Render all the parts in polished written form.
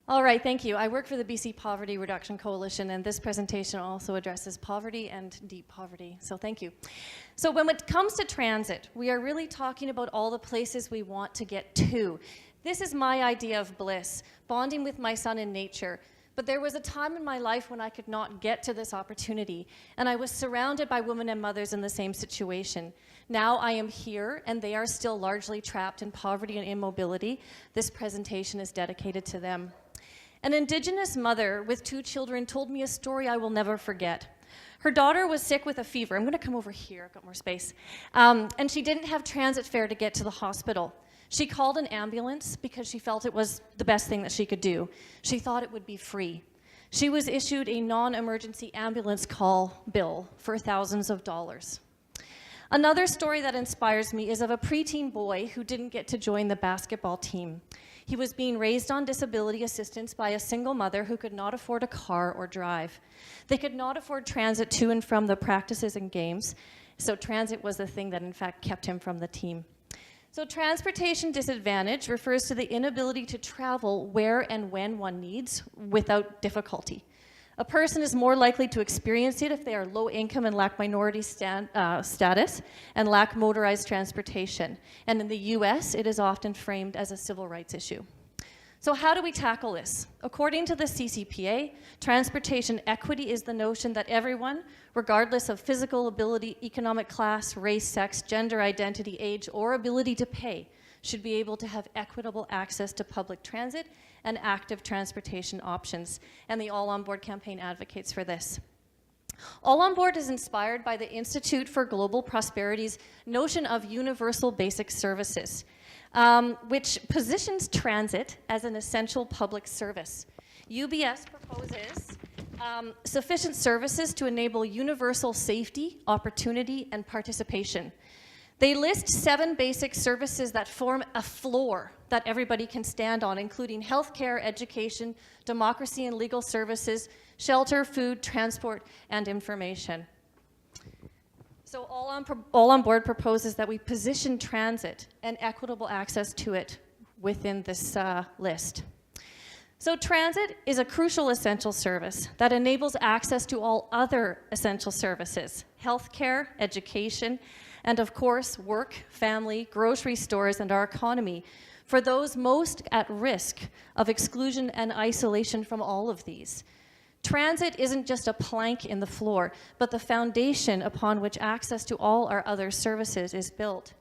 All right, thank you. I work for the BC Poverty Reduction Coalition, and this presentation also addresses poverty and deep poverty, so thank you. So when it comes to transit, we are really talking about all the places we want to get to. This is my idea of bliss, bonding with my son in nature. But there was a time in my life when I could not get to this opportunity, and I was surrounded by women and mothers in the same situation. Now I am here, and they are still largely trapped in poverty and immobility. This presentation is dedicated to them. An Indigenous mother with 2 children told me a story I will never forget. Her daughter was sick with a fever. I'm gonna come over here, I've got more space. And she didn't have transit fare to get to the hospital. She called an ambulance because she felt it was the best thing that she could do. She thought it would be free. She was issued a non-emergency ambulance call bill for thousands of dollars. Another story that inspires me is of a preteen boy who didn't get to join the basketball team. He was being raised on disability assistance by a single mother who could not afford a car or drive. They could not afford transit to and from the practices and games, so transit was the thing that in fact kept him from the team. So transportation disadvantage refers to the inability to travel where and when one needs without difficulty. A person is more likely to experience it if they are low income and lack minority status and lack motorized transportation. And in the US, it is often framed as a civil rights issue. So how do we tackle this? According to the CCPA, transportation equity is the notion that everyone, regardless of physical ability, economic class, race, sex, gender identity, age, or ability to pay, should be able to have equitable access to public transit and active transportation options. And the AllOnBoard campaign advocates for this. AllOnBoard is inspired by the Institute for Global Prosperity's notion of universal basic services, which positions transit as an essential public service. UBS proposes sufficient services to enable universal safety, opportunity, and participation. They list 7 basic services that form a floor that everybody can stand on, including healthcare, education, democracy and legal services, shelter, food, transport, and information. So AllOnBoard proposes that we position transit and equitable access to it within this list. So transit is a crucial essential service that enables access to all other essential services, healthcare, education, and of course, work, family, grocery stores, and our economy for those most at risk of exclusion and isolation from all of these. Transit isn't just a plank in the floor, but the foundation upon which access to all our other services is built.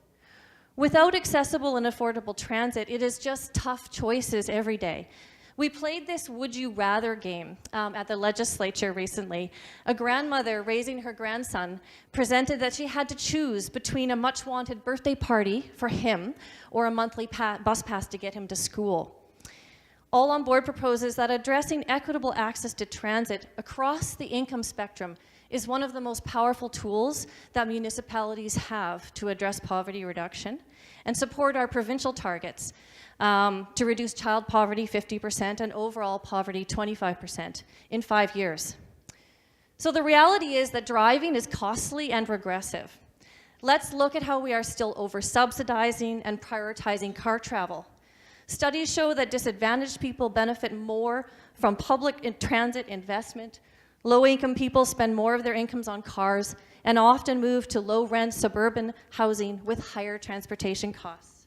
Without accessible and affordable transit, it is just tough choices every day. We played this would you rather game at the legislature recently. A grandmother raising her grandson presented that she had to choose between a much wanted birthday party for him or a monthly bus pass to get him to school. AllOnBoard proposes that addressing equitable access to transit across the income spectrum is one of the most powerful tools that municipalities have to address poverty reduction and support our provincial targets to reduce child poverty 50% and overall poverty 25% in 5 years. So the reality is that driving is costly and regressive. Let's look at how we are still over-subsidizing and prioritizing car travel. Studies show that disadvantaged people benefit more from public transit investment. Low-income people spend more of their incomes on cars and often move to low-rent suburban housing with higher transportation costs.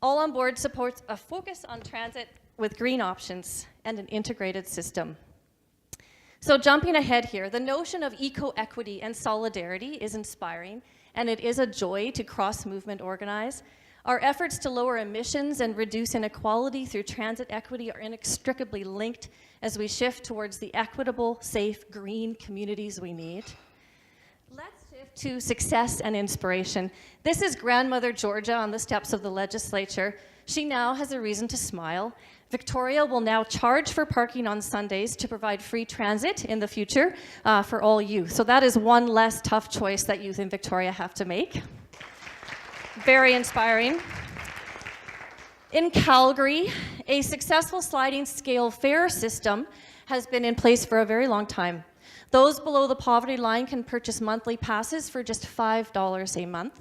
AllOnBoard supports a focus on transit with green options and an integrated system. So jumping ahead here, the notion of eco-equity and solidarity is inspiring, and it is a joy to cross-movement organize. Our efforts to lower emissions and reduce inequality through transit equity are inextricably linked as we shift towards the equitable, safe, green communities we need. Let's shift to success and inspiration. This is grandmother Georgia on the steps of the legislature. She now has a reason to smile. Victoria will now charge for parking on Sundays to provide free transit in the future for all youth. So that is one less tough choice that youth in Victoria have to make. Very inspiring. In Calgary, a successful sliding scale fare system has been in place for a very long time. Those below the poverty line can purchase monthly passes for just $5 a month.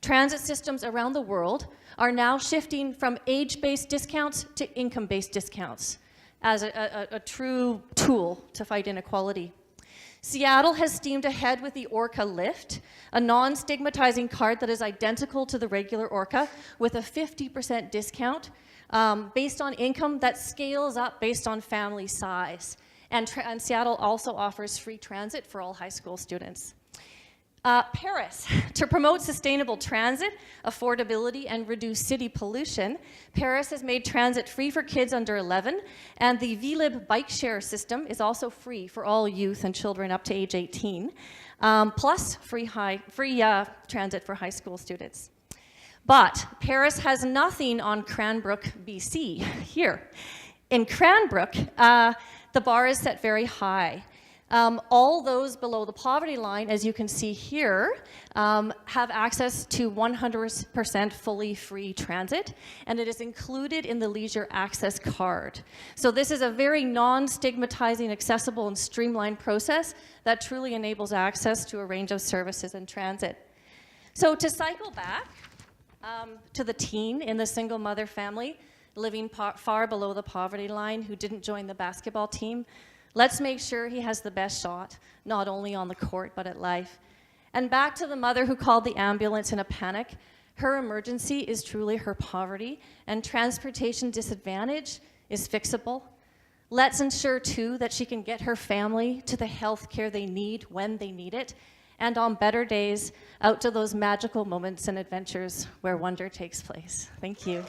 Transit systems around the world are now shifting from age-based discounts to income-based discounts as a true tool to fight inequality. Seattle has steamed ahead with the Orca Lift, a non-stigmatizing card that is identical to the regular Orca with a 50% discount based on income that scales up based on family size. And Seattle also offers free transit for all high school students. Paris, to promote sustainable transit, affordability, and reduce city pollution, Paris has made transit free for kids under 11, and the VLib bike share system is also free for all youth and children up to age 18, plus free transit for high school students. But Paris has nothing on Cranbrook, BC, here. In Cranbrook, the bar is set very high. All those below the poverty line, as you can see here, have access to 100% fully free transit, and it is included in the Leisure Access Card. So this is a very non-stigmatizing, accessible, and streamlined process that truly enables access to a range of services in transit. So to cycle back to the teen in the single mother family living far below the poverty line who didn't join the basketball team, let's make sure he has the best shot, not only on the court, but at life. And back to the mother who called the ambulance in a panic, her emergency is truly her poverty, and transportation disadvantage is fixable. Let's ensure, too, that she can get her family to the health care they need when they need it, and on better days, out to those magical moments and adventures where wonder takes place. Thank you.